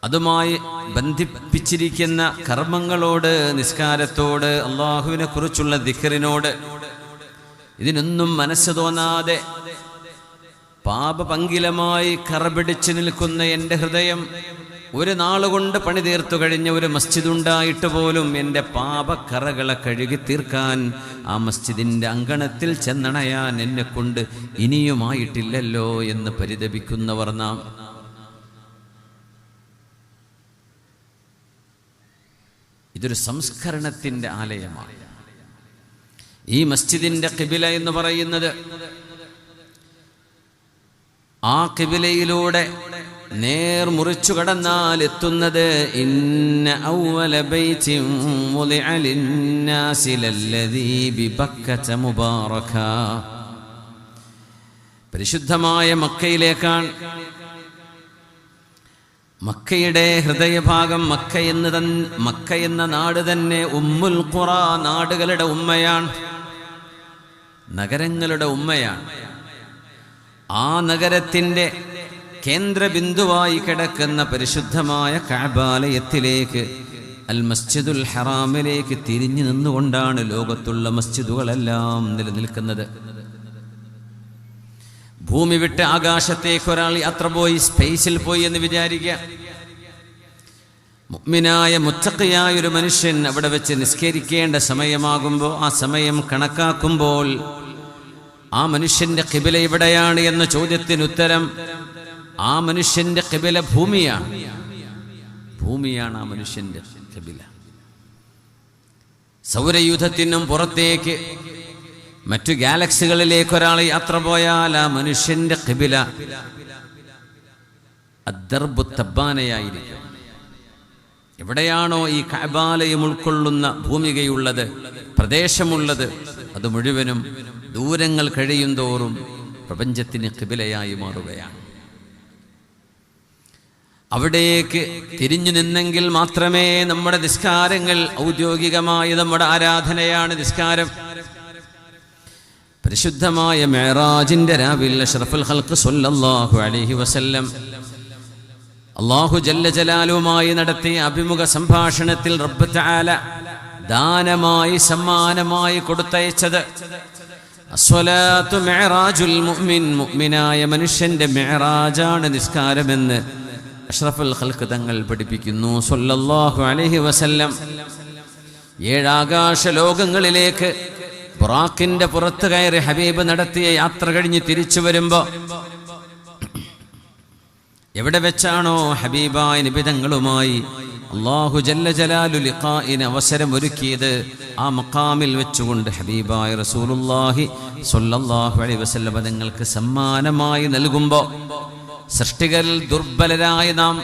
അതുമായി ബന്ധിപ്പിച്ചിരിക്കുന്ന കർമ്മങ്ങളോട്, നിസ്കാരത്തോട്, അള്ളാഹുവിനെ കുറിച്ചുള്ള ദിക്റിനോട്, ഇതിനൊന്നും മനസ്സ് തോന്നാതെ പാപപങ്കിലമായി കറപിടിച്ചു നിൽക്കുന്ന എൻ്റെ ഹൃദയം ഒരു നാളുകൊണ്ട് പണി തീർത്തു കഴിഞ്ഞ ഒരു മസ്ജിദ് ഉണ്ടായിട്ട് പോലും എൻ്റെ പാപക്കറകളെ കഴുകി തീർക്കാൻ ആ മസ്ജിദിൻ്റെ അങ്കണത്തിൽ ചെന്നണയാൻ എന്നെക്കൊണ്ട് ഇനിയുമായിട്ടില്ലല്ലോ എന്ന് പരിതപിക്കുന്നവർ നാം. ഇതൊരു സംസ്കരണത്തിൻ്റെ ആലയമാണ്. ഈ മസ്ജിദിൻ്റെ ഖിബില എന്ന് പറയുന്നത്, ആ ഖിബിലയിലൂടെ നേർ മുറിച്ചു കടന്നാൽ എത്തുന്നത് ഇന്ന അവ്വല ബൈതിൻ വുദിഅ ലിന്നാസി ലല്ലദീ ബിബക്കത മുബാറക, പരിശുദ്ധമായ മക്കയിലേക്കാണ്. മക്കയുടെ ഹൃദയഭാഗം മക്ക എന്ന നാട് തന്നെ ഉമ്മുൽ ഖുറ, നാടുകളുടെ ഉമ്മയാണ്, നഗരങ്ങളുടെ ഉമ്മയാണ്. ആ നഗരത്തിൻ്റെ കേന്ദ്രബിന്ദുവായി കിടക്കുന്ന പരിശുദ്ധമായ കഅബാലയത്തിലേക്ക്, അൽ മസ്ജിദുൽ ഹറാമിലേക്ക് തിരിഞ്ഞു നിന്നുകൊണ്ടാണ് ലോകത്തുള്ള മസ്ജിദുകളെല്ലാം നിലനിൽക്കുന്നത്. ഭൂമി വിട്ട് ആകാശത്തേക്ക് ഒരാൾ യാത്ര പോയി, സ്പേസിൽ പോയി എന്ന് വിചാരിക്കുക. മുഅ്മിനായ മുത്തഖിയായ ഒരു മനുഷ്യൻ അവിടെ വെച്ച് നിസ്കരിക്കേണ്ട സമയമാകുമ്പോൾ, ആ സമയം കണക്കാക്കുമ്പോൾ, ആ മനുഷ്യന്റെ ഖിബില എവിടെയാണ് എന്ന ചോദ്യത്തിന് ഉത്തരം, ആ മനുഷ്യന്റെ ഖിബില ഭൂമിയാണ്. ഭൂമിയാണ് ആ മനുഷ്യന്റെ ഖിബില. സൗരയൂഥത്തിനും പുറത്തേക്ക് മറ്റു ഗാലക്സികളിലേക്ക് ഒരാൾ യാത്ര പോയാൽ ആ മനുഷ്യന്റെ ഖിബില അദ്ദർബു തബ്ബാനയായിരിക്കും. എവിടെയാണോ ഈ കഅബാലയം ഉൾക്കൊള്ളുന്ന ഭൂമികയുള്ളത്, പ്രദേശമുള്ളത്, അത് മുഴുവനും ദൂരങ്ങൾ കഴിയും തോറും പ്രപഞ്ചത്തിന് ഖിബിലയായി മാറുകയാണ്. അവിടേക്ക് തിരിഞ്ഞു നിന്നെങ്കിൽ മാത്രമേ നമ്മുടെ നിസ്കാരങ്ങൾ, ഔദ്യോഗികമായി നമ്മുടെ ആരാധനയാണ് നിസ്കാരം. പരിശുദ്ധമായ മിഅ്റാജിന്റെ രാവിൽ അഷ്റഫുൽ ഖൽഖ് സ്വല്ലല്ലാഹു അലൈഹി വസല്ലം അല്ലാഹു ജല്ല ജലാലുമായി നടത്തിയ അഭിമുഖ സംഭാഷണത്തിൽ റബ്ബ് തആല ദാനമായി, സമ്മാനമായി കൊടുത്തയച്ചത് അസ്സലാത്തു മിഅ്റാജുൽ മുഅ്മിൻ, മുഅ്മിനായ മനുഷ്യന്റെ മിഅ്റാജാണ് നിസ്കാരമെന്ന് അഷ്റഫുൽ ഖൽഖ് തങ്ങൾ പഠിപ്പിക്കുന്നു സ്വല്ലല്ലാഹു അലൈഹി വസല്ലം. 7 ആകാശ ലോകങ്ങളിലേക്ക് ബുറാഖിന്റെ പുറത്ത് കയറി ഹബീബ് നടത്തിയ യാത്ര കഴിഞ്ഞ് തിരിച്ചു വരുമ്പോ എവിടെ വെച്ചാണോ ഹബീബായ നബി തങ്ങളുമായി അല്ലാഹു ജല്ല ജലാലു ലിഖാഇന് അവസരം ഒരുക്കിയത്, ആ മഖാമിൽ വെച്ചുകൊണ്ട് ഹബീബായ റസൂലുള്ളാഹി സ്വല്ലല്ലാഹു അലൈഹി വസല്ലം തങ്ങൾക്ക് സമ്മാനമായി നൽകുമ്പോൾ, സൃഷ്ടികളിൽ ദുർബലരായ നാം,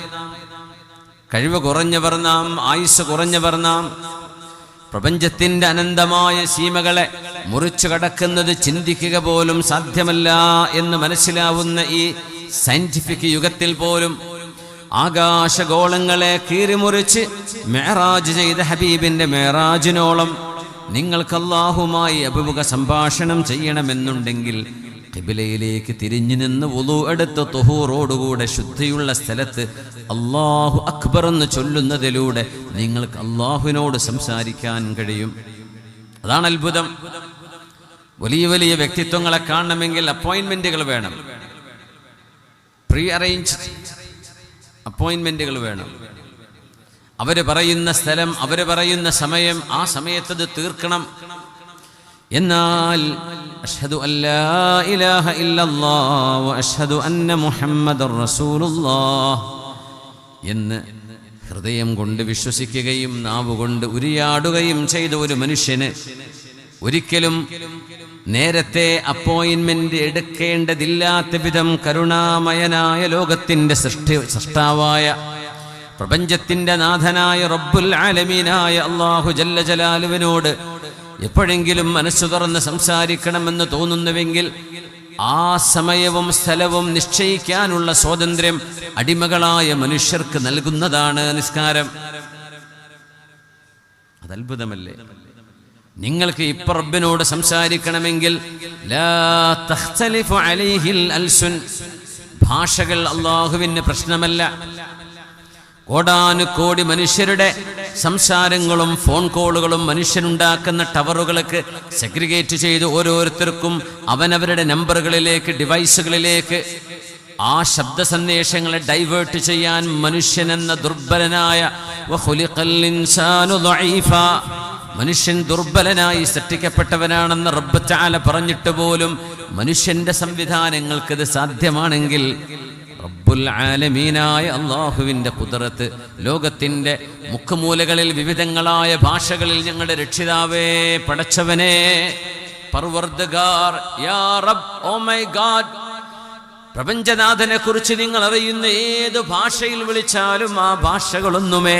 കഴിവ് കുറഞ്ഞവർ നാം, ആയുസ് കുറഞ്ഞവർ നാം, പ്രപഞ്ചത്തിന്റെ അനന്തമായ സീമകളെ മുറിച്ചു കടക്കുന്നത് ചിന്തിക്കുക പോലും സാധ്യമല്ല എന്ന് മനസ്സിലാവുന്ന ഈ സയന്റിഫിക് യുഗത്തിൽ പോലും ആകാശഗോളങ്ങളെ കീറിമുറിച്ച് മിഅ്റാജ് ചെയ്ത ഹബീബിന്റെ മിഅ്റാജിനോളം നിങ്ങൾക്ക് അല്ലാഹുമായി അഭിമുഖ സംഭാഷണം ചെയ്യണമെന്നുണ്ടെങ്കിൽ ഖിബിലയിലേക്ക് തിരിഞ്ഞു നിന്ന് വുളു എടുത്ത് തുഹൂറോടുകൂടെ ശുദ്ധിയുള്ള സ്ഥലത്ത് അല്ലാഹു അക്ബർ എന്ന് ചൊല്ലുന്നതിലൂടെ നിങ്ങൾക്ക് അല്ലാഹുവിനോട് സംസാരിക്കാൻ കഴിയും. അതാണ് അത്ഭുതം. വലിയ വലിയ വ്യക്തിത്വങ്ങളെ കാണണമെങ്കിൽ അപ്പോയിന്റ്മെന്റുകൾ വേണം, പ്രീ അറേഞ്ച്ഡ് അപ്പോയിന്റ്മെന്റുകൾ വേണം. അവര് പറയുന്ന സ്ഥലം, അവര് പറയുന്ന സമയം, ആ സമയത്തത് തീർക്കണം. എന്നാൽ അഷ്ഹദു അല്ലാ ഇലാഹ ഇല്ലല്ലാഹ് വ അഷ്ഹദു അന്ന മുഹമ്മദർ റസൂലുള്ളാഹ് എന്ന് ഹൃദയം കൊണ്ട് വിശ്വസിക്കുകയും നാവുകൊണ്ട് ഉരിയാടുകയും ചെയ്ത ഒരു മനുഷ്യന് ഒരിക്കലും നേരത്തെ അപ്പോയിന്റ്മെന്റ് എടുക്കേണ്ടതില്ലാത്ത വിധം കരുണാമയനായ ലോകത്തിന്റെ സൃഷ്ടാവായ, പ്രപഞ്ചത്തിന്റെ നാഥനായ റബ്ബുൽ ആലമീനായ അല്ലാഹു ജല്ല ജലാലുവിനോട് എപ്പോഴെങ്കിലും മനസ്സു തുറന്ന് സംസാരിക്കണമെന്ന് തോന്നുന്നുവെങ്കിൽ ആ സമയവും സ്ഥലവും നിശ്ചയിക്കാനുള്ള സ്വാതന്ത്ര്യം അടിമകളായ മനുഷ്യർക്ക് നൽകുന്നതാണ് നിസ്കാരം. അതത്ഭുതമല്ലേ? നിങ്ങൾക്ക് ഇപ്പൊ റബ്ബിനോട് സംസാരിക്കണമെങ്കിൽ ലാ തഖ്തലിഫു അലൈഹിൽ അൽസുൻ, ഭാഷകൾ അല്ലാഹുവിന് പ്രശ്നമല്ല. കോടാനുകോടി മനുഷ്യരുടെ സംസാരങ്ങളും ഫോൺ കോളുകളും മനുഷ്യനുണ്ടാക്കുന്ന ടവറുകൾക്ക് സെഗ്രിഗേറ്റ് ചെയ്ത് ഓരോരുത്തർക്കും അവനവരുടെ നമ്പറുകളിലേക്ക്, ഡിവൈസുകളിലേക്ക് ആ ശബ്ദ സന്ദേശങ്ങളെ ഡൈവേർട്ട് ചെയ്യാൻ മനുഷ്യനെന്ന ദുർബലനായ മനുഷ്യൻ ദുർബലനായി സൃഷ്ടിക്കപ്പെട്ടവനാണെന്ന് റബ്ബ് തആല പറഞ്ഞിട്ട് പോലും മനുഷ്യന്റെ സംവിധാനങ്ങൾക്കിത് സാധ്യമാണെങ്കിൽ റബ്ബുൽ ആലമീനായ അല്ലാഹുവിന്റെ ഖുദ്റത്ത്, ലോകത്തിന്റെ മുക്കുമൂലകളിൽ വിവിധങ്ങളായ ഭാഷകളിൽ ഞങ്ങളുടെ രക്ഷിതാവേ, പടച്ചവനെ, പർവർദഗാർ, യാ റബ്ബ്, ഓ മൈ ഗാഡ്, പ്രപഞ്ചനാഥനെ കുറിച്ച് നിങ്ങൾ അറിയുന്ന ഏത് ഭാഷയിൽ വിളിച്ചാലും ആ ഭാഷകളൊന്നുമേ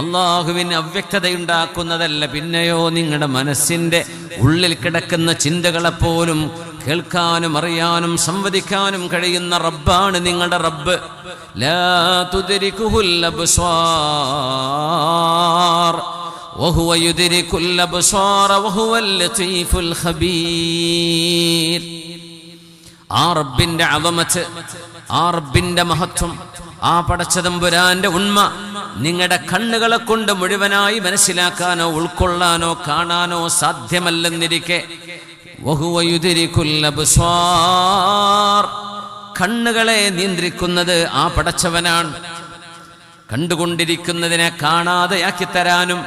അള്ളാഹുവിന് അവ്യക്തതയുണ്ടാക്കുന്നതല്ല. പിന്നെയോ നിങ്ങളുടെ മനസ്സിന്റെ ഉള്ളിൽ കിടക്കുന്ന ചിന്തകളെപ്പോലും കേൾക്കാനും അറിയാനും സംവദിക്കാനും കഴിയുന്ന റബ്ബാണ് നിങ്ങളുടെ റബ്ബ്. ലാ തുദ്രികുഹുൽ അബ്സ്വാർ വഹുവ യുദ്രികുൽ അബ്സ്വാർ വഹുവൽ ലതീഫുൽ ഖബീർ. ആ റബ്ബിന്റെ അളമത്ത്, ആ റബ്ബിന്റെ മഹത്വം, ആ പടച്ചതമ്പുരാന്റെ ഉണ്മ നിങ്ങളുടെ കണ്ണുകളെ കൊണ്ട് മുഴുവനായി മനസ്സിലാക്കാനോ ഉൾക്കൊള്ളാനോ കാണാനോ സാധ്യമല്ലെന്നിരിക്കെ വഹുവ യുദ്രികുൽ അബ്സ്വാർ, കണ്ണുകളെ നിയന്ത്രിക്കുന്നത് ആ പടച്ചവനാണ്. കണ്ടുകൊണ്ടിരിക്കുന്നതിനെ കാണാതെയാക്കി തരാനും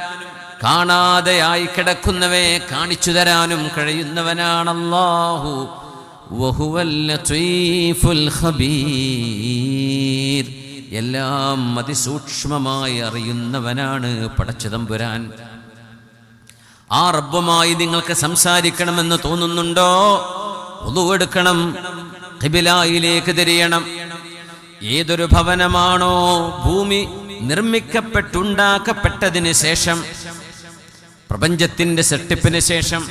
കാണാതെയായി കിടക്കുന്നവയെ കാണിച്ചു തരാനും കഴിയുന്നവനാണ് അല്ലാഹു. വഹുവൽ ലതീഫുൽ ഖബീർ, എല്ലാം അതിസൂക്ഷ്മമായി അറിയുന്നവനാണ് പടച്ചതമ്പുരാൻ. ആ റബ്ബുമായി നിങ്ങൾക്ക് സംസാരിക്കണമെന്ന് തോന്നുന്നുണ്ടോ? വുളു എടുക്കണം, ഖിബിലയിലേക്ക് തിരിയണം. ഏതൊരു ഭവനമാണോ ഭൂമി നിർമ്മിക്കപ്പെട്ടുണ്ടാക്കപ്പെട്ടതിന് ശേഷം, പ്രപഞ്ചത്തിന്റെ സൃഷ്ടിപ്പിന് ശേഷം,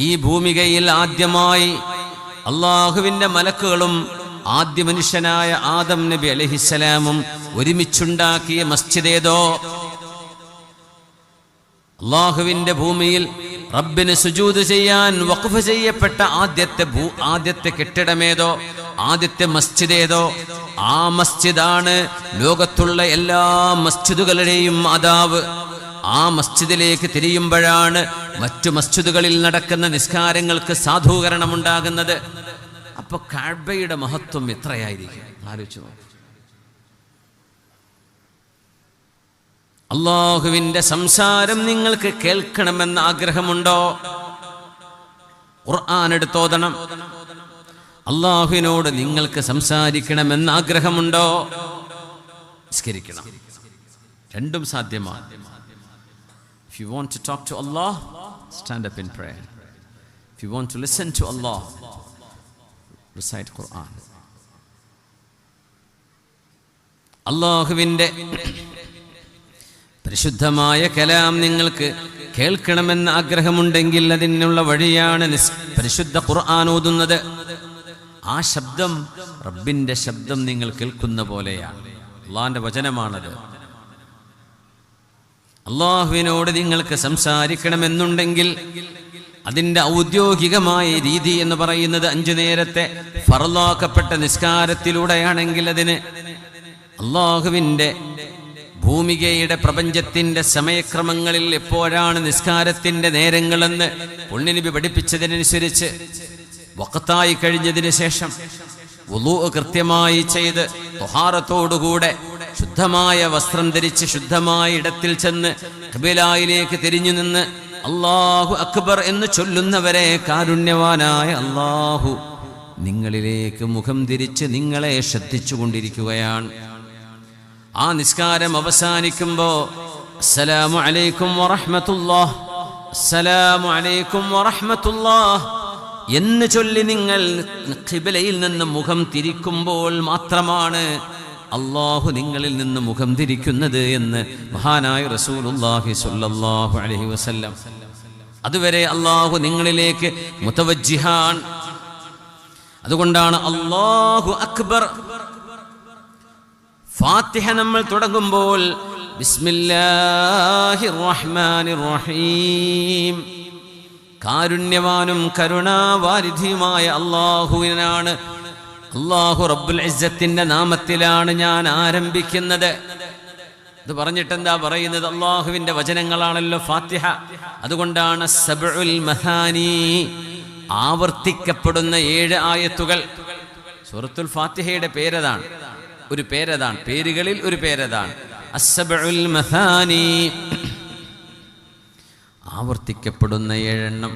ഈ ഭൂമികയിൽ ആദ്യമായി അള്ളാഹുവിന്റെ മലക്കുകളും ആദ്യ മനുഷ്യനായ ആദം നബി അലൈഹിസ്സലാമും ഒരുമിച്ചുണ്ടാക്കിയ മസ്ജിദ് ഏതോ? അള്ളാഹുവിന്റെ ഭൂമിയിൽ റബ്ബിന് സുജൂദ് ചെയ്യാൻ വഖഫ് ചെയ്യപ്പെട്ട ആദ്യത്തെ കെട്ടിടമേതോ, ആദ്യത്തെ മസ്ജിദ് ഏതോ? ആ മസ്ജിദാണ് ലോകത്തുള്ള എല്ലാ മസ്ജിദുകളുടെയും മാതാവ്. ആ മസ്ജിദിലേക്ക് തിരിയുമ്പോഴാണ് മറ്റു മസ്ജിദുകളിൽ നടക്കുന്ന നിസ്കാരങ്ങൾക്ക് സാധൂകരണമുണ്ടാകുന്നത്. അപ്പൊ കഅബയുടെ മഹത്വം എത്രയായിരിക്കും ആലോചിച്ചു. അള്ളാഹുവിന്റെ സംസാരം നിങ്ങൾക്ക് കേൾക്കണമെന്ന ആഗ്രഹമുണ്ടോ? ഖുർആൻ എടുത്തോതണം. അള്ളാഹുവിനോട് നിങ്ങൾക്ക് സംസാരിക്കണമെന്ന ആഗ്രഹമുണ്ടോ? നിസ്കരിക്കണം. രണ്ടും സാധ്യമാണ്. If you want to talk to Allah, stand up in prayer. If you want to listen to Allah, recite Quran. അല്ലാഹുവിന്റെ പരിശുദ്ധമായ കലാം നിങ്ങൾക്ക് കേൾക്കണമെന്ന ആഗ്രഹമുണ്ടെങ്കിൽ അതിനുള്ള വഴിയാണ് പരിശുദ്ധ ഖുർആൻ ഓതുന്നത്. ആ ശബ്ദം റബ്ബിന്റെ ശബ്ദം നിങ്ങൾ കേൾക്കുന്ന പോലെയാണ്. അള്ളാഹിന്റെ വചനമാണത്. അള്ളാഹുവിനോട് നിങ്ങൾക്ക് സംസാരിക്കണമെന്നുണ്ടെങ്കിൽ അതിൻ്റെ ഔദ്യോഗികമായ രീതി എന്ന് പറയുന്നത് 5 നേരത്തെ ഫർളാക്കപ്പെട്ട നിസ്കാരത്തിലൂടെയാണെങ്കിൽ അതിന് അള്ളാഹുവിൻ്റെ ഭൂമികയുടെ പ്രപഞ്ചത്തിന്റെ സമയക്രമങ്ങളിൽ എപ്പോഴാണ് നിസ്കാരത്തിന്റെ നേരങ്ങളെന്ന് പുണ്യനബി പഠിപ്പിച്ചതിനനുസരിച്ച് വഖത്തായി കഴിഞ്ഞതിന് ശേഷം വുളൂ കൃത്യമായി ചെയ്ത് ത്വഹാറത്തോടുകൂടെ ശുദ്ധമായ വസ്ത്രം ധരിച്ച് ശുദ്ധമായ ഇടത്തിൽ ചെന്ന് ഖിബിലയിലേക്ക് തിരിഞ്ഞു നിന്ന് അല്ലാഹു അക്ബർ എന്ന് ചൊല്ലുന്നവരെ കാരുണ്യവാനായ അല്ലാഹു നിങ്ങളിലേക്ക് മുഖം തിരിച്ച് നിങ്ങളെ ശ്രദ്ധിച്ചു കൊണ്ടിരിക്കുകയാണ്. ആ നിസ്കാരം അവസാനിക്കുമ്പോൾ അസ്സലാമു അലൈക്കും വറഹ്മത്തുള്ളാഹ്, അസ്സലാമു അലൈക്കും വറഹ്മത്തുള്ളാഹ് എന്ന് ചൊല്ലി നിങ്ങൾ ഖിബിലയിൽ നിന്ന് മുഖം തിരിക്കുമ്പോൾ മാത്രമാണ് അല്ലാഹു നിങ്ങളിൽ നിന്ന് മുഖം തിരിക്കുന്നത് എന്ന് മഹാനായ റസൂലുള്ളാഹി സ്വല്ലല്ലാഹു അലൈഹി വസല്ലം. അതുവരെ അല്ലാഹു നിങ്ങളിലേക്ക് മുതവജ്ജിഹാൻ. അതുകൊണ്ടാണ് അല്ലാഹു അക്ബർ. ഫാത്തിഹ നമ്മൾ തുടങ്ങുമ്പോൾ ബിസ്മില്ലാഹിർ റഹ്മാനിർ റഹീം, കാരുണ്യവാനും കരുണാവാരിധിയുമായ അല്ലാഹുവിനാണ്, അല്ലാഹു റബ്ബുൽ ഇസ്സത്തിന്റെ നാമത്തിലാണ് ഞാൻ ആരംഭിക്കുന്നത്. ഇത് പറഞ്ഞിട്ട് എന്താ പറയുന്നത്? അള്ളാഹുവിന്റെ വചനങ്ങളാണല്ലോ ഫാത്തിഹ. അതുകൊണ്ടാണ് സബ്ഉൽ മഹാനി, ആവർത്തിക്കപ്പെടുന്ന 7 ആയത്തുകൾ. സൂറത്തുൽ ഫാത്തിഹയുടെ പേരതാണ്, ഒരു പേരതാണ്, പേരുകളിൽ ഒരു പേരതാണ് അസ്സബ്ഉൽ മഹാനി. ആവർത്തിക്കപ്പെടുന്ന 7 എണ്ണം.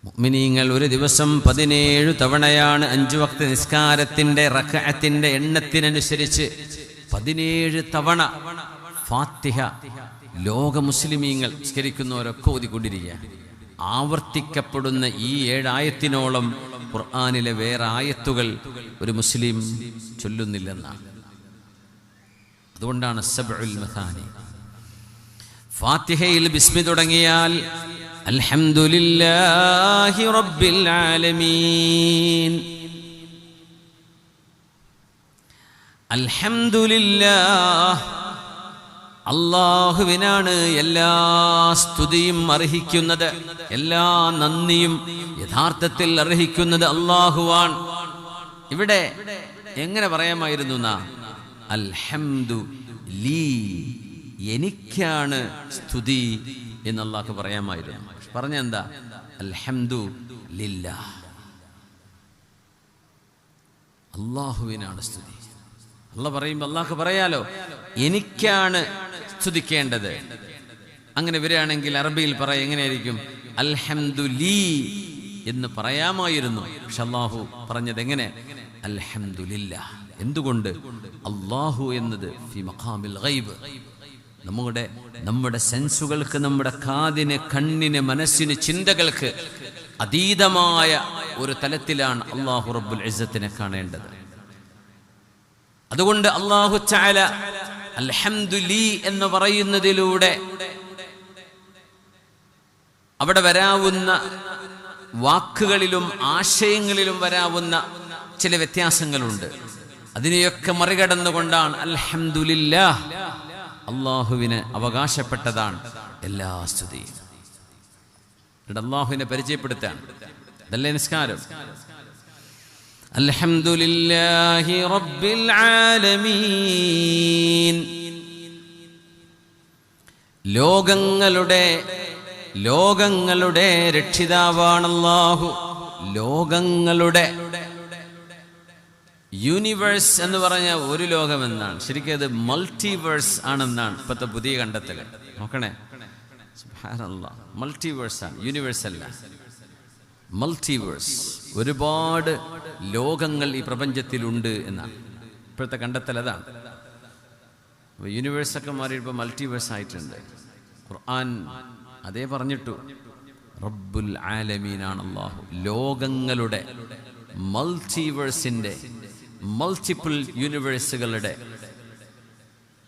മുഅ്മിനീങ്ങൾ ഒരു ദിവസം 17 തവണയാണ് 5 വക്ത് നിസ്കാരത്തിന്റെ റക്അത്തിന്റെ എണ്ണത്തിനനുസരിച്ച് 17 തവണ ഫാത്തിഹ ലോക മുസ്ലിമീങ്ങൾ നിസ്കരിക്കുന്നവരൊക്കെ ഓതിക്കൊണ്ടിരിക്കുക. ആവർത്തിക്കപ്പെടുന്ന ഈ 7 ആയത്തിനോളം ഖുർആനിലെ വേറെ ആയത്തുകൾ ഒരു മുസ്ലിം ചൊല്ലുന്നില്ലെന്നാണ്. അതുകൊണ്ടാണ് സബ്ഉൽ മഥാനി. ഫാത്തിഹയിൽ ബിസ്മി തുടങ്ങിയാൽ അൽഹംദുലില്ലാഹി റബ്ബിൽ ആലമീൻ, അൽഹംദുലില്ലാഹ്, അല്ലാഹുവിനാണ് എല്ലാ സ്തുതിയും അർഹിക്കുന്നത്, എല്ലാ നന്ദിയും യഥാർത്ഥത്തിൽ അർഹിക്കുന്നത് അല്ലാഹുവാൻ. ഇവിടെ എങ്ങനെ പറയാമായിരുന്നു? അൽഹംദു ലീ, എനിക്കാണ് സ്തുതി എന്ന് അല്ലാഹു പറയാമായിരുന്നു. പറഞ്ഞെന്താ? അൽഹംദു ലില്ലാഹ്, അല്ലാഹുവിനാണ് സ്തുതി. അല്ലാഹ് പറയുമ്പോൾ അല്ലാഹു പറയാലോ എനിക്കാണ് സ്തുതിക്കേണ്ടത്. അങ്ങനെ വരികയാണെങ്കിൽ അറബിയിൽ പറയാം, എങ്ങനെയായിരിക്കും? അൽഹംദു ലീ എന്ന് പറയാമായിരുന്നു. പക്ഷെ അല്ലാഹു പറഞ്ഞത് എങ്ങനെ? അൽഹംദുലില്ലാഹ്. എന്തുകൊണ്ട്? അല്ലാഹു എന്നത് ഫി മഖാമിൽ ഗൈബ്, നമ്മുടെ സെൻസുകൾക്ക്, നമ്മുടെ കാതിന്, കണ്ണിന്, മനസ്സിന്, ചിന്തകൾക്ക് അതീതമായ ഒരു തലത്തിലാണ് അല്ലാഹു റബ്ബുൽ ഇസ്സത്തിനെ കാണേണ്ടത്. അതുകൊണ്ട് അല്ലാഹു തആല അൽഹംദുലി എന്ന് പറയുന്നതിലൂടെ അവിടെ വരാവുന്ന വാക്കുകളിലും ആശയങ്ങളിലും വരാവുന്ന ചില വ്യത്യാസങ്ങളുണ്ട്. അതിനെയൊക്കെ മറികടന്നുകൊണ്ടാണ് അൽഹംദുലില്ലാഹ്, അല്ലാഹുവിന് അവകാശപ്പെട്ടതാണ് എല്ലാ സ്തുതിയും. അല്ലാഹുവിനെ പരിചയപ്പെടുത്താൻ ഇതല്ലേ നിസ്കാരം. അൽഹംദുലില്ലാഹി റബ്ബിൽ ആലമീൻ, ലോകങ്ങളുടെ രക്ഷിതാവാണ് അല്ലാഹു. ലോകങ്ങളുടെ, യൂണിവേഴ്സ് എന്ന് പറഞ്ഞ ഒരു ലോകമെന്നാണ്, ശരിക്കും അത് മൾട്ടിവേഴ്സ് ആണെന്നാണ് ഇപ്പോഴത്തെ പുതിയ കണ്ടെത്തൽ. നോക്കണേ, സുബ്ഹാനല്ലാഹ്, മൾട്ടിവേഴ്സ് ആണ്, യൂണിവേഴ്സ് അല്ല, മൾട്ടിവേഴ്സ്. ഒരുപാട് ലോകങ്ങൾ ഈ പ്രപഞ്ചത്തിലുണ്ട് എന്നാണ് ഇപ്പോഴത്തെ കണ്ടെത്തൽ. അതാണ് യൂണിവേഴ്സൊക്കെ മാറി ഇപ്പോൾ മൾട്ടിവേഴ്സ് ആയിട്ടുണ്ട്. ഖുർആൻ അതേ പറഞ്ഞിട്ടു, റബ്ബുൽ ആലമീനാണ് അല്ലാഹു. ലോകങ്ങളുടെ, മൾട്ടിവേഴ്സിന്റെ, മൾട്ടിപ്പിൾ യൂണിവേഴ്സുകളുടെ,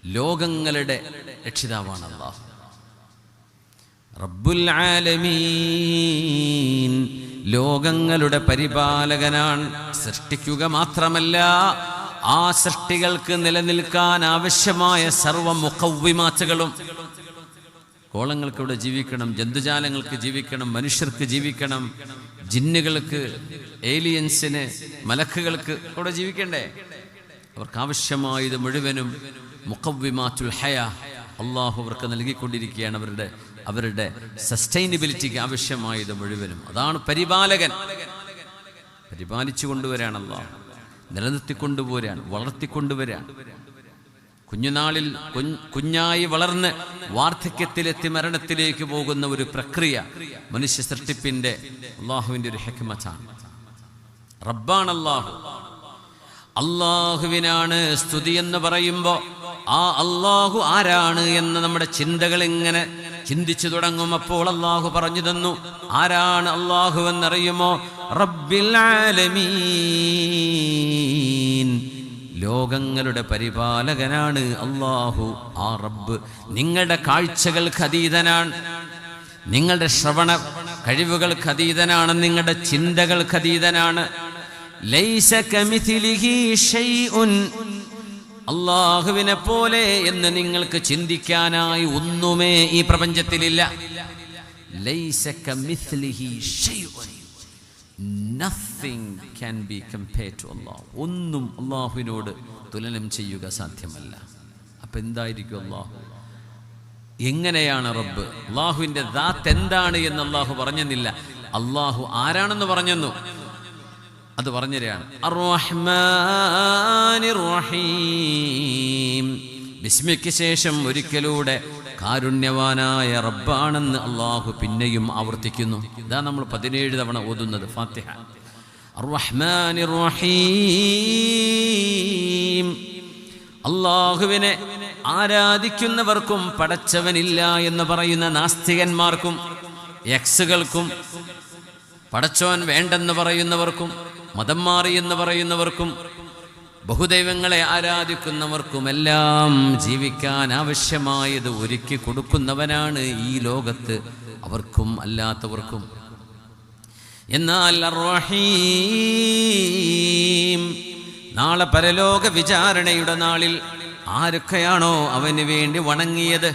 ലോകങ്ങളുടെ രക്ഷിതാവാണ് അല്ലാഹു. റബ്ബുൽ ആലമീൻ, ലോകങ്ങളുടെ പരിപാലകനാണ്. സൃഷ്ടിക്കുക മാത്രമല്ല, ആ സൃഷ്ടികൾക്ക് നിലനിൽക്കാൻ ആവശ്യമായ സർവ മുഖവ്വിമാത്തുകളും, കോളങ്ങൾക്ക് ഇവിടെ ജീവിക്കണം, ജന്തുജാലങ്ങൾക്ക് ജീവിക്കണം, മനുഷ്യർക്ക് ജീവിക്കണം, ജിന്നുകൾക്ക്, ഏലിയൻസിന്, മലക്കുകൾക്ക് ഇവിടെ ജീവിക്കണ്ടേ? അവർക്കാവശ്യമായത് മുഴുവനും മുഖവ്വിമാത്തുൽ ഹയാ അള്ളാഹു അവർക്ക് നൽകിക്കൊണ്ടിരിക്കുകയാണ്. അവരുടെ സസ്റ്റൈനബിലിറ്റിക്ക് ആവശ്യമായത് മുഴുവനും. അതാണ് പരിപാലകൻ. പരിപാലിച്ചു കൊണ്ടുവരാൻ അല്ലാഹു, നിലനിർത്തിക്കൊണ്ടുപോരാൻ, വളർത്തിക്കൊണ്ടുവരാൻ. കുഞ്ഞുനാളിൽ കുഞ്ഞായി വളർന്ന് വാർദ്ധക്യത്തിലെത്തി മരണത്തിലേക്ക് പോകുന്ന ഒരു പ്രക്രിയ മനുഷ്യ സൃഷ്ടിപ്പിന്റെ അള്ളാഹുവിന്റെ ഒരു ഹിക്മത്താണ്. റബ്ബാണ് അല്ലാഹു. അള്ളാഹുവിനാണ് സ്തുതി എന്ന് പറയുമ്പോൾ ആ അള്ളാഹു ആരാണ് എന്ന് നമ്മുടെ ചിന്തകൾ ഇങ്ങനെ ചിന്തിച്ചു തുടങ്ങും. അപ്പോൾ അള്ളാഹു പറഞ്ഞു തന്നു, ആരാണ് അള്ളാഹു എന്നറിയുമോ? റബ്ബിൽ ആലമീൻ, ലോകങ്ങളുടെ പരിപാലകനാണ് അള്ളാഹു. ആ റബ്ബ് നിങ്ങളുടെ കാഴ്ചകൾക്ക് അതീതനാണ്, നിങ്ങളുടെ ശ്രവണ കഴിവുകൾക്ക് അതീതനാണ്, നിങ്ങളുടെ ചിന്തകൾക്ക് അതീതനാണ്. ലൈസ കമിഥിലിഹി ഷൈഉൻ, അള്ളാഹുവിനെ പോലെ എന്ന് നിങ്ങൾക്ക് ചിന്തിക്കാനായി ഒന്നുമേ ഈ പ്രപഞ്ചത്തിലില്ല. ലൈസ കമിഥ്ലിഹി ഷൈഉൻ, nothing can be compared to Allah. ഒന്നും അള്ളാഹുവിനോട് തുലനം ചെയ്യുക സാധ്യമല്ല. അപ്പൊ എന്തായിരിക്കും അല്ലാഹു? എങ്ങനെയാണ് റബ്ബ്? അള്ളാഹുവിന്റെ ദാത്ത് എന്താണ് എന്ന് അള്ളാഹു പറഞ്ഞെന്നില്ല. അള്ളാഹു ആരാണെന്ന് പറഞ്ഞെന്നു, അത് പറഞ്ഞുതരാണ്. അർ-റഹ്മാനിർ റഹീം. ബിസ്മിക്ക് ശേഷം ഒരിക്കലൂടെ കാരുണ്യവാനായ റബ്ബാണെന്ന് അള്ളാഹു പിന്നെയും ആവർത്തിക്കുന്നു. ഇതാ നമ്മൾ 17 തവണ ഓതുന്നത് ഫാത്തിഹ. അർ-റഹ്മാനിർ റഹീം. അള്ളാഹുവിനെ ആരാധിക്കുന്നവർക്കും പടച്ചവനില്ല എന്ന് പറയുന്ന നാസ്തികന്മാർക്കും യക്സുകൾക്കും പടച്ചവൻ വേണ്ടെന്ന് പറയുന്നവർക്കും മതം മാറി എന്ന് പറയുന്നവർക്കും ബഹുദൈവങ്ങളെ ആരാധിക്കുന്നവർക്കുമെല്ലാം ജീവിക്കാൻ ആവശ്യമായത് ഒരുക്കി കൊടുക്കുന്നവനാണ് ഈ ലോകത്ത്, അവർക്കും അല്ലാത്തവർക്കും. എന്നാൽ അർ-റഹീം, നാളെ പരലോക വിചാരണയുടെ നാളിൽ ആരൊക്കെയാണോ അവന് വേണ്ടി വണങ്ങിയത്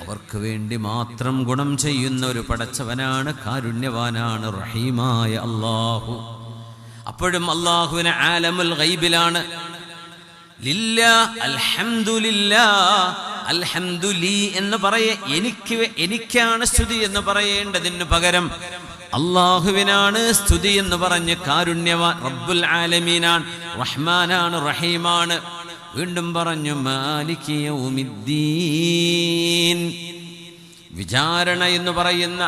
അവർക്ക് വേണ്ടി മാത്രം ഗുണം ചെയ്യുന്ന ഒരു പടച്ചവനാണ്, കാരുണ്യവാനാണ്, റഹീമായ അല്ലാഹു. അപ്പോഴും അല്ലാഹുവിന് ആലമുൽ ഗൈബിലാണ്. ലില്ലാ, അൽഹംദുലില്ലാ, അൽഹംദുലി എന്ന് പറയേ, എനിക്കാണ് സ്തുതി എന്ന് പറയേണ്ടതിന് പകരം അള്ളാഹുവിനാണ് സ്തുതി എന്ന് പറഞ്ഞ് കാരുണ്യവാൻ റബ്ബുൽ ആലമീനാണ്, റഹ്മാനാണ്, റഹീമാണ്. വീണ്ടും പറഞ്ഞു മാലികി യൗമിദ്ദീൻ. വിചാരണ എന്ന് പറയുന്ന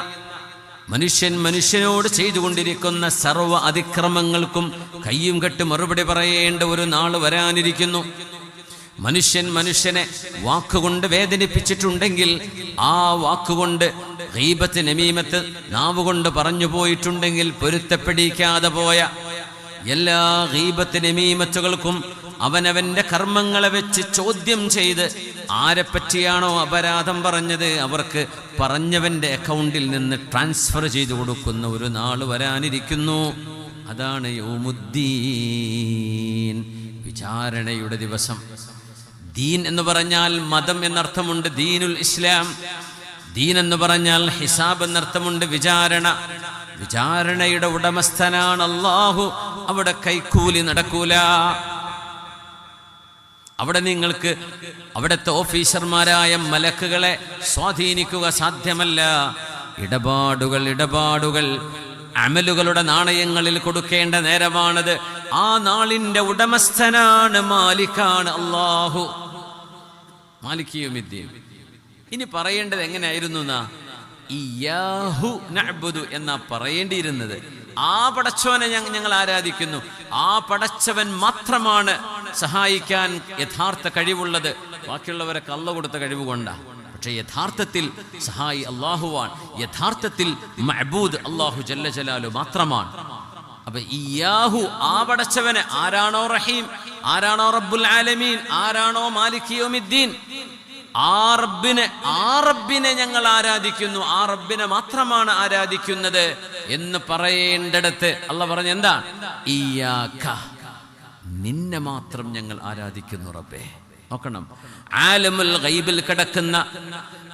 മനുഷ്യനോട് ചെയ്തുകൊണ്ടിരിക്കുന്ന സർവ്വ അതിക്രമങ്ങൾക്കും കയ്യും കെട്ട് മറുപടി പറയേണ്ട ഒരു നാൾ വരാനിരിക്കുന്നു. മനുഷ്യനെ വാക്കുകൊണ്ട് വേദനിപ്പിച്ചിട്ടുണ്ടെങ്കിൽ ആ വാക്കുകൊണ്ട് ഗീബത്ത്, നമീമത്ത് നാവുകൊണ്ട് പറഞ്ഞു പോയിട്ടുണ്ടെങ്കിൽ പൊരുത്തപ്പെടിക്കാതെ പോയ എല്ലാ ഗീബത്ത് നമീമത്തുകൾക്കും അവനവന്റെ കർമ്മങ്ങളെ വെച്ച് ചോദ്യം ചെയ്ത് ആരെപ്പറ്റിയാണോ അപരാധം പറഞ്ഞത് അവർക്ക് പറഞ്ഞവന്റെ അക്കൗണ്ടിൽ നിന്ന് ട്രാൻസ്ഫർ ചെയ്തു കൊടുക്കുന്ന ഒരു നാള് വരാനിരിക്കുന്നു. അതാണ് യൗമുദ്ദീൻ, വിചാരണയുടെ ദിവസം. ദീൻ എന്ന് പറഞ്ഞാൽ മതം എന്നർത്ഥമുണ്ട്, ദീനുൽ ഇസ്ലാം. ദീൻ എന്ന് പറഞ്ഞാൽ ഹിസാബ് എന്നർത്ഥമുണ്ട്, വിചാരണ. വിചാരണയുടെ ഉടമസ്ഥനാണ് അല്ലാഹു. അവിടെ കൈക്കൂലി നടക്കൂല. അവിടെ നിങ്ങൾക്ക് അവിടുത്തെ ഓഫീസർമാരായ മലക്കുകളെ സ്വാധീനിക്കുക സാധ്യമല്ല. ഇടപാടുകൾ അമലുകളുടെ നാണയങ്ങളിൽ കൊടുക്കേണ്ട നേരമാണത്. ആ നാളിന്റെ ഉടമസ്ഥനാണ്, മാലിക്കാണ് അല്ലാഹു, മാലിക് യൗമിദ്ദീൻ. ഇനി പറയേണ്ടത് എങ്ങനെയായിരുന്നു എന്നാ? ഇയ്യാഹു നഅ്ബുദു എന്നാ പറയേണ്ടിയിരുന്നത്. ആ പടച്ചവനെ ഞങ്ങൾ ആരാധിക്കുന്നു. ആ പടച്ചവൻ മാത്രമാണ് സഹായിക്കാൻ യഥാർത്ഥ കഴിവുള്ളത്. ബാക്കിയുള്ളവരൊക്കെ അള്ള കൊടുത്ത കഴിവ് കൊണ്ടാ. പക്ഷെ യഥാർത്ഥത്തിൽ സഹായി അള്ളാഹുവാൻ, യഥാർത്ഥത്തിൽ മഅബൂദ് അള്ളാഹു ജല്ല ജലാലു മാത്രമാണ്. അപ്പൊ ഇയ്യാഹു, ആ പടച്ചവനെ, ആരാണോ റഹീം, ആരാണോ റബ്ബുൽ ആലമീൻ, ആരാണോ മാലിക് യൗമിദ്ദീൻ, ആ റബ്ബിനെ ഞങ്ങൾ ആരാധിക്കുന്നു. ആ റബ്ബിനെ മാത്രമാണ് ആരാധിക്കുന്നത് എന്ന് പറയേണ്ടടുത്ത് അള്ളാഹ് പറഞ്ഞ എന്താ? ഇയ്യാക, നിന്നെ മാത്രം ഞങ്ങൾ ആരാധിക്കുന്നു റബ്ബേ. നോക്കണം, ആലമുൽ ഗൈബിൽ കിടക്കുന്ന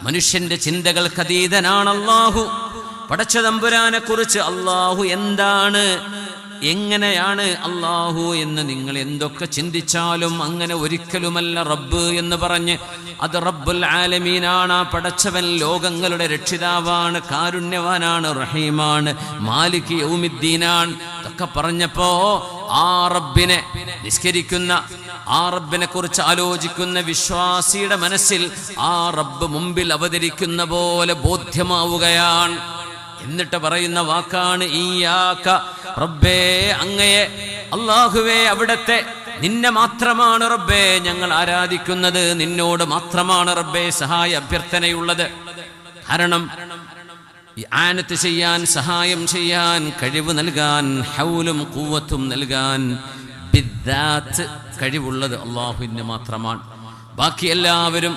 മനുഷ്യന്റെ ചിന്തകൾക്ക് അതീതനാണ് അല്ലാഹു. പടച്ച തമ്പുരാനെ കുറിച്ച് അല്ലാഹു എന്താണ്, എങ്ങനെയാണ് അല്ലാഹു എന്ന് നിങ്ങൾ എന്തൊക്കെ ചിന്തിച്ചാലും അങ്ങനെ ഒരിക്കലുമല്ല റബ്ബ് എന്ന് പറഞ്ഞ് അത് റബ്ബുൽ ആലമീനാണ്. ആ പടച്ചവൻ ലോകങ്ങളുടെ രക്ഷിതാവാണ്, കാരുണ്യവാനാണ്, റഹീമാണ്, മാലിക് യൗമിദ്ദീനാണ്. ഇതൊക്കെ പറഞ്ഞപ്പോ ആ റബ്ബിനെ നിസ്കരിക്കുന്ന, ആ റബ്ബിനെ കുറിച്ച് ആലോചിക്കുന്ന വിശ്വാസിയുടെ മനസ്സിൽ ആ റബ്ബ് മുമ്പിൽ അവതരിക്കുന്ന പോലെ ബോധ്യമാവുകയാണ്. എന്നിട്ട് പറയുന്ന വാക്കാണ് ഇയ്യാക റബ്ബേ, അങ്ങയെ അല്ലാഹുവേ, അവിടത്തെ നിന്നെ മാത്രമാണ് റബ്ബേ ഞങ്ങൾ ആരാധിക്കുന്നത്. നിന്നോട് മാത്രമാണ് റബ്ബേ സഹായ അഭ്യർത്ഥനയുള്ളത്. കാരണം ആനത്ത് ചെയ്യാൻ, സഹായം ചെയ്യാൻ, കഴിവ് നൽകാൻ, ഹൗലും ഖുവ്വത്തും നൽകാൻ ബിദ്ദാത്ത് കഴിവുള്ളത് അല്ലാഹുവിന് മാത്രമാണ്. ബാക്കി എല്ലാവരും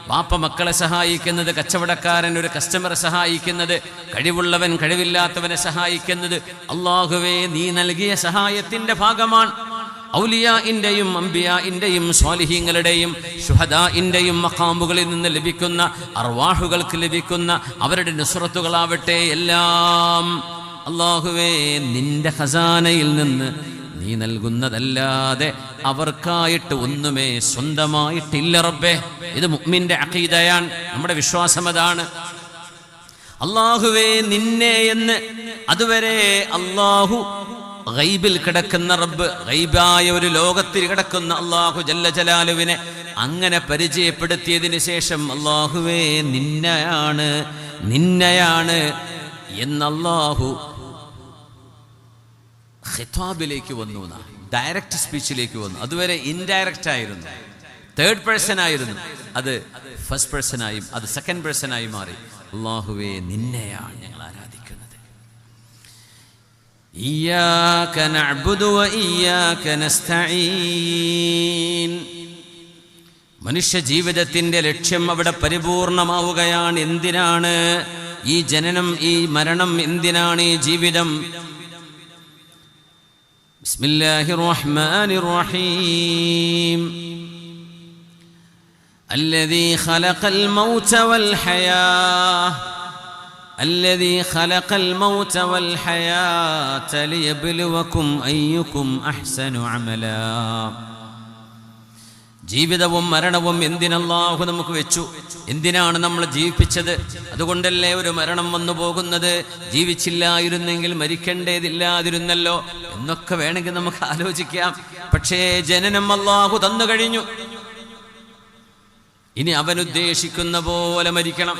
വാപ്പ മക്കളെ സഹായിക്കുന്നത്, കച്ചവടക്കാരൻ ഒരു കസ്റ്റമറെ സഹായിക്കുന്നത്, കഴിവുള്ളവൻ കഴിവില്ലാത്തവനെ സഹായിക്കുന്നത് അല്ലാഹുവേ നീ നൽകിയ സഹായത്തിന്റെ ഭാഗമാണ്. ഔലിയാഇന്റെയും അംബിയാഇന്റെയും സ്വാലിഹീങ്ങളുടെയും ശുഹദാഇന്റെയും മഖാമുകളിൽ നിന്ന് ലഭിക്കുന്ന അർവാഹുകൾക്ക് ലഭിക്കുന്ന അവരുടെ നുസ്രത്തുകളാവട്ടെ എല്ലാം അല്ലാഹുവേ നിന്റെ ഖസാനയിൽ നിന്ന് നീ നൽകുന്നതല്ലാതെ അവർക്കായിട്ട് ഒന്നുമേ സ്വന്തമായിട്ടില്ല റബ്ബേ. ഇത് മുഅ്മിന്റെ അഖീദയാണ്, നമ്മുടെ വിശ്വാസം അതാണ്. അല്ലാഹുവേ നിന്നെ എന്ന് അതുവരെ അല്ലാഹു ഗൈബിൽ കിടക്കുന്ന റബ്ബ്, ഗൈബായ ഒരു ലോകത്തിൽ കിടക്കുന്ന അല്ലാഹു ജല്ല ജലാലുവിനെ അങ്ങനെ പരിചയപ്പെടുത്തിയതിന് ശേഷം അല്ലാഹുവേ നിന്നെയാണ് എന്ന് അല്ലാഹു ഖിതാബിലേക്ക് വന്നു, ഡയറക്റ്റ് സ്പീച്ചിലേക്ക് വന്നു. അതുവരെ ഇൻഡയറക്റ്റ് ആയിരുന്നു, തേർഡ് പേഴ്സൺ ആയിരുന്നു, അത് ഫസ്റ്റ് പേഴ്സൺ ആയും അത് സെക്കൻഡ് പേഴ്സൺ ആയി മാറി. അല്ലാഹുവേ നിന്നെയാണ് ഞങ്ങൾ ആരാധിക്കുന്നത്. ഇയ്യാക നഅ്ബുദു വ ഇയ്യാക നസ്തഈൻ. മനുഷ്യ ജീവിതത്തിന്റെ ലക്ഷ്യം അവിടെ പരിപൂർണമാവുകയാണ്. എന്തിനാണ് ഈ ജനനം, ഈ മരണം, എന്തിനാണ് ഈ ജീവിതം? ബിസ്മില്ലാഹിർ റഹ്മാനിർ റഹീം. الذي خلق الموت والحياة الذي خلق الموت والحياة ليبلوكم أيكم أحسن عملا. ജീവിതവും മരണവും എന്തിനല്ലാഹു നമുക്ക് വെച്ചു? എന്തിനാണ് നമ്മൾ ജീവിപ്പിച്ചത്? അതുകൊണ്ടല്ലേ ഒരു മരണം വന്നു പോകുന്നത്. ജീവിച്ചില്ലായിരുന്നെങ്കിൽ മരിക്കേണ്ടതില്ലാതിരുന്നല്ലോ എന്നൊക്കെ വേണമെങ്കിൽ നമുക്ക് ആലോചിക്കാം. പക്ഷേ ജനനം അല്ലാഹു തന്നു കഴിഞ്ഞു. ഇനി അവനുദ്ദേശിക്കുന്ന പോലെ മരിക്കണം.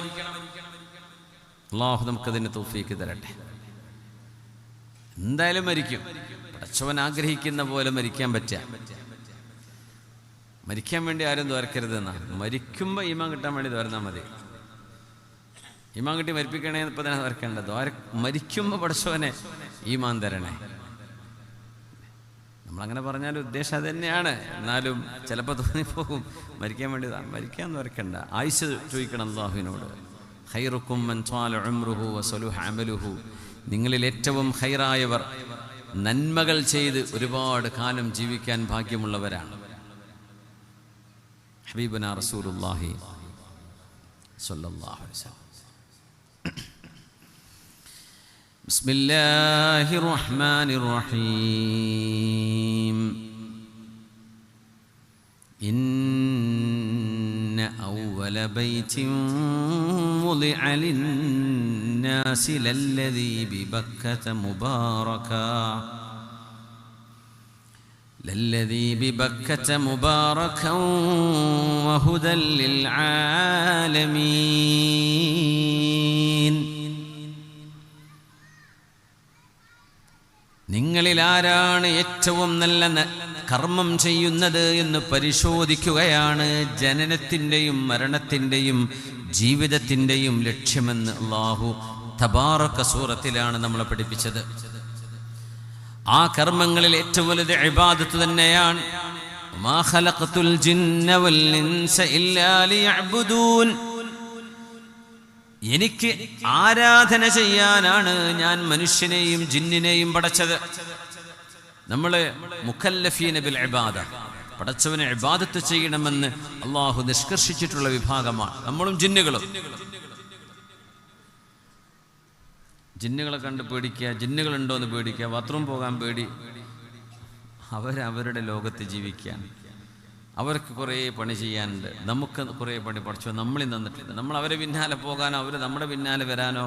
അല്ലാഹു നമുക്കതിന് തൗഫീക്ക് തരട്ടെ. എന്തായാലും മരിക്കും. പടച്ചവൻ ആഗ്രഹിക്കുന്ന പോലെ മരിക്കാൻ പറ്റുക. മരിക്കാൻ വേണ്ടി ആരും ദ്വാരക്കരുതെന്നാ. മരിക്കുമ്പോൾ ഈമാൻ കിട്ടാൻ വേണ്ടി ദ്വാരന്നാൽ മതി. ഈമാൻ കിട്ടി മരിപ്പിക്കണേ ഇപ്പം തന്നെ ദ്വാരക്കേണ്ടത്. മരിക്കുമ്പോൾ പടച്ചവനെ ഈമാൻ തരണേ. നമ്മളങ്ങനെ പറഞ്ഞാൽ ഉദ്ദേശം അത് തന്നെയാണ്. എന്നാലും ചിലപ്പോൾ തോന്നിപ്പോകും മരിക്കാൻ വേണ്ടി. മരിക്കാൻ ദ്വാരക്കണ്ട, ആയുസ് ചോദിക്കണം അല്ലാഹുവിനോട്. ഖൈറുക്കും മൻ ത്വാല ഉംറുഹു വസലുഹ അമലുഹു. നിങ്ങളിൽ ഏറ്റവും ഖൈറായവർ നന്മകൾ ചെയ്ത് ഒരുപാട് കാലം ജീവിക്കാൻ ഭാഗ്യമുള്ളവരാണ്. ഹബീബുനാ റസൂലുള്ളാഹി സ്വല്ലല്ലാഹു അലൈഹി വസല്ലം. ബിസ്മില്ലാഹിർ റഹ്മാനിർ റഹീം. ഇന്ന അവ്വല ബൈതിൻ വുളിഅ ലിന്നാസി ലല്ലദീ ബിബക്കത മുബാറകാ للذي ببكة مباركا وهدى للعالمين. നിങ്ങളിൽ ആരാണ് ഏറ്റവും നല്ല കർമ്മം ചെയ്യുന്നത് എന്ന് പരിശോധിക്കുകയാണ് ജനനത്തിൻ്റെയും മരണത്തിൻ്റെയും ജീവിതത്തിൻ്റെയും ലക്ഷ്യമെന്ന് അല്ലാഹു തബാറക സൂറത്തിലാണ് നമ്മളെ പഠിപ്പിച്ചത്. ആ കർമ്മങ്ങളിൽ ഏറ്റവും വലുത് ഇബാദത്ത് തന്നെയാണ്. മാ ഖലഖതുൽ ജിന്ന വൽ ഇൻസ ഇല്ലാ ലിയഅ്ബുദൂൻ. എനിക്ക് ആരാധന ചെയ്യാനാണ് ഞാൻ മനുഷ്യനെയും ജിന്നിനെയും പടച്ചത്. നമ്മൾ മുക്കല്ലഫീന ബിൽ ഇബാദ, പടച്ചവനെ ഇബാദത്ത് ചെയ്യണമെന്ന് അല്ലാഹു നിഷ്കർഷിച്ചിട്ടുള്ള വിഭാഗമാണ് നമ്മളും ജിന്നുകളും. ജിന്നുകളെ കണ്ട് പേടിക്കുക, ജിന്നുകളുണ്ടോ എന്ന് പേടിക്കുക, ബാത്റൂം പോകാൻ പേടി. അവരവരുടെ ലോകത്ത് ജീവിക്കാൻ, അവർക്ക് കുറേ പണി ചെയ്യാനുണ്ട്. നമുക്ക് കുറേ പണി പഠിച്ചോ നമ്മളിൽ തന്നിട്ടുണ്ട്. നമ്മൾ അവരെ പിന്നാലെ പോകാനോ അവർ നമ്മുടെ പിന്നാലെ വരാനോ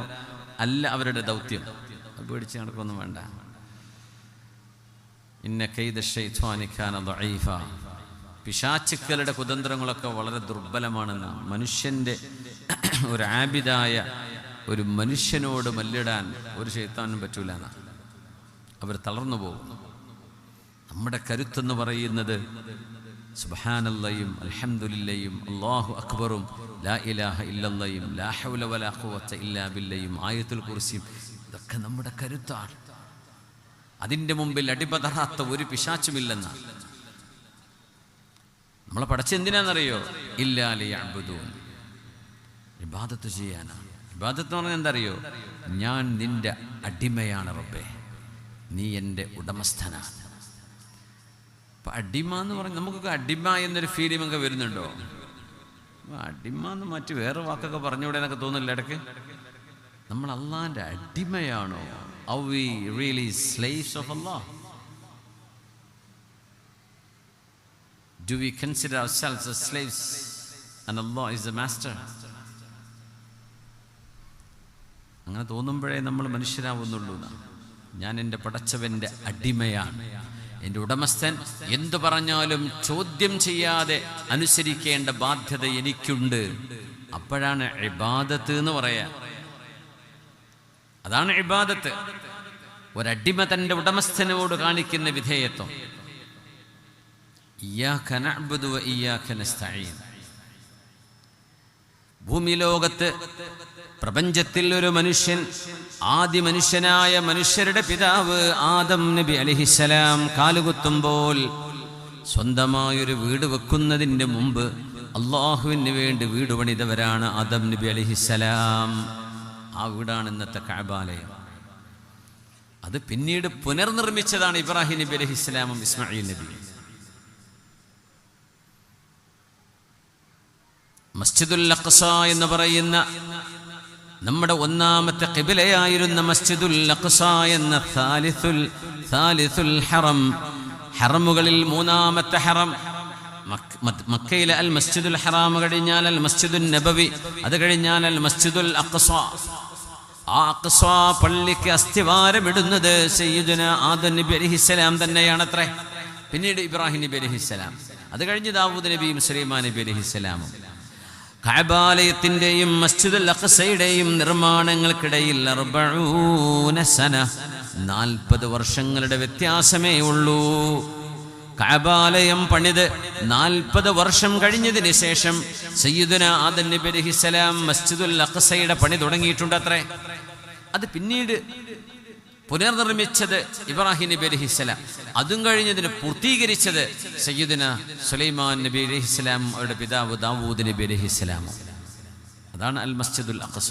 അല്ല അവരുടെ ദൗത്യം. പേടിച്ച് നടക്കൊന്നും വേണ്ട. ഇന്ന കൈദ ശൈത്വാനി കാന ദഈഫ. പിശാചുക്കളുടെ കുതന്ത്രങ്ങളൊക്കെ വളരെ ദുർബലമാണെന്ന്. മനുഷ്യൻ്റെ ഒരു ആബിദായ ഒരു മനുഷ്യനോട് മല്ലിടാൻ ഒരു ശൈത്താനും പറ്റൂല എന്നാ. അവർ തളർന്നു പോകും. നമ്മുടെ കരുത്തെന്ന് പറയുന്നത് സുബ്ഹാനല്ലാഹും അൽഹംദുലില്ലാഹും അല്ലാഹു അക്ബറും ലാ ഇലാഹ ഇല്ലല്ലാഹും ലാ ഹൗല വലാ ഖുവത ഇല്ലാ ബില്ലാഹും ആയത്തുൽ കുർസിയും. ഇതൊക്കെ നമ്മുടെ കരുത്താണ്. അതിൻ്റെ മുമ്പിൽ അടിപതറാത്ത ഒരു പിശാചുമില്ലെന്ന. നമ്മളെ പടച്ചെന്തിനാണെന്നറിയോ? ഇല്ലാ ലിയഅ്ബുദൂൻ, ഇബാദത്ത് ചെയ്യാനാണ്. ഇബാദത്ത് എന്ന് പറഞ്ഞാൽ എന്തറിയോ? ഞാൻ നിന്റെ അടിമയാണ് റബ്ബേ, നീ എൻ്റെ ഉടമസ്ഥനാണ്. അപ്പം അടിമ എന്ന് പറഞ്ഞാൽ നമുക്കൊക്കെ അടിമ എന്നൊരു ഫീലിംഗ് ഒക്കെ വരുന്നുണ്ടോ? അടിമ എന്ന് മറ്റു വേറെ വാക്കൊക്കെ പറഞ്ഞുകൂടെ എന്നൊക്കെ തോന്നില്ല ഇടയ്ക്ക്. നമ്മൾ അള്ളാഹിൻ്റെ അടിമയാണോ? Are we really slaves of Allah? Do we consider ourselves as slaves and Allah is the master? അങ്ങനെ തോന്നുമ്പോഴേ നമ്മൾ മനുഷ്യരാവുന്നുള്ളൂ. ഞാൻ എൻ്റെ പടച്ചവൻ്റെ അടിമയാണ്, എൻ്റെ ഉടമസ്ഥൻ എന്തു പറഞ്ഞാലും ചോദ്യം ചെയ്യാതെ അനുസരിക്കേണ്ട ബാധ്യത എനിക്കുണ്ട്. അപ്പോഴാണ് ഇബാദത്ത് എന്ന് പറയാ. അതാണ് ഇബാദത്ത്. ഒരടിമ തൻ്റെ ഉടമസ്ഥനോട് കാണിക്കുന്ന വിധേയത്വം. ഇയ്യാക നഅ്ബുദു വ ഇയ്യാക നസ്തഈൻ. ഭൂമി ലോകത്ത് പ്രപഞ്ചത്തിൽ ഒരു മനുഷ്യൻ, ആദ്യ മനുഷ്യനായ മനുഷ്യരുടെ പിതാവ് ആദം നബി അലൈഹിസ്സലാം കാലുകുത്തുമ്പോൾ സ്വന്തമായൊരു വീട് വെക്കുന്നതിൻ്റെ മുമ്പ് അള്ളാഹുവിന് വേണ്ടി വീട് പണിതവരാണ് ആദം നബി അലൈഹിസ്സലാം. ആ വീടാണ് ഇന്നത്തെ കഅബാലയം. അത് പിന്നീട് പുനർനിർമ്മിച്ചതാണ് ഇബ്രാഹിം നബി അലൈഹിസ്സലാമും ഇസ്മായിൽ നബിയും. മസ്ജിദുൽ അഖ്സ എന്ന് പറയുന്ന നമ്മുടെ ഒന്നാമത്തെ ഖിബലയായിരുന്ന മസ്ജിദുൽ അഖ്സ എന്ന സാലിസുൽ ഹറം, ഹറമുകളിൽ മൂന്നാമത്തെ ഹറം, മക്കയിലെ അൽ മസ്ജിദുൽ ഹറാം കഴിഞ്ഞാൽ അൽ മസ്ജിദുൻ നബവി, അത് കഴിഞ്ഞാൽ അൽ മസ്ജിദുൽ അഖ്സ. ആ അഖ്സ പള്ളിക്ക് അസ്ഥിവാരമിടുന്നത് സയ്യിദുന ആദം നബി അലൈഹിസ്സലാം തന്നെയാണത്രേ. പിന്നീട് ഇബ്രാഹിം നബി അലൈഹിസ്സലാം, അത് കഴിഞ്ഞ് ദാവൂദ് നബിയും സുലൈമാൻ നബി അലൈഹിസ്സലാമും. കഅബാലയത്തിന്റെയും മസ്ജിദുൽ അഖ്സയുടെയും നിർമ്മാണങ്ങൾക്കിടയിൽ 40 സന, 40 വർഷങ്ങളുടെ വ്യത്യാസമേ ഉള്ളൂ. കഅബാലയം പണിത് 40 വർഷം കഴിഞ്ഞതിന് ശേഷം സയ്യിദുന ആദം നബി അലൈഹിസ്സലാം മസ്ജിദുൽ അഖ്സയുടെ പണി തുടങ്ങിയിട്ടുണ്ടത്രേ. അത് പിന്നീട് പുനർനിർമ്മിച്ചത് ഇബ്രാഹിം നബി അലൈഹിസ്സലാം. അതും കഴിഞ്ഞതിന് പൂർത്തീകരിച്ചത് സയ്യിദുന സുലൈമാൻ നബി അലൈഹിസ്സലാം, അവരുടെ പിതാവ് ദാവൂദ് നബി അലൈഹിസ്സലാം. അതാണ് അൽ മസ്ജിദുൽ അഖ്സ.